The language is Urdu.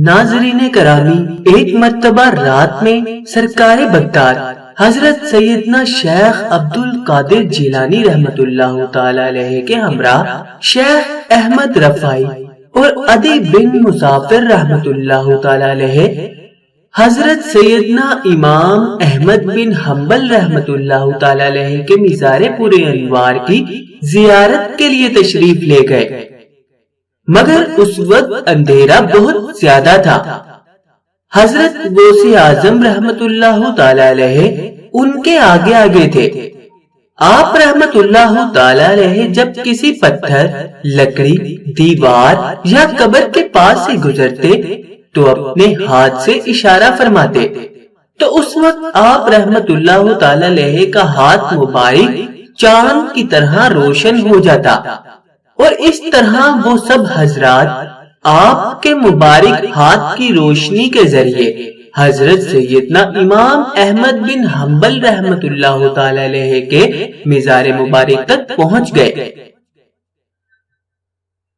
ناظرین کرامی، ایک مرتبہ رات میں سرکار بغداد حضرت سیدنا شیخ عبد القادر جیلانی رحمت اللہ تعالی علیہ کے ہمراہ شیخ احمد رفاعی اور عدی بن مسافر رحمت اللہ تعالی علیہ حضرت سیدنا امام احمد بن حنبل رحمت اللہ تعالی علیہ کے مزار پور انوار کی زیارت کے لیے تشریف لے گئے، مگر اس وقت اندھیرا بہت زیادہ تھا۔ حضرت غوث اعظم رحمت اللہ تعالی علیہ ان کے آگے آگے تھے۔ آپ رحمت اللہ تعالی علیہ جب کسی پتھر، لکڑی، دیوار یا قبر کے پاس سے گزرتے تو اپنے ہاتھ سے اشارہ فرماتے، تو اس وقت آپ رحمت اللہ تعالی علیہ کا ہاتھ مبارک چاند کی طرح روشن ہو جاتا، اور اس طرح وہ سب حضرات آپ کے مبارک ہاتھ کی روشنی کے ذریعے حضرت سیدنا امام احمد بن حنبل رحمت اللہ تعالی علیہ کے مزار مبارک تک پہنچ گئے۔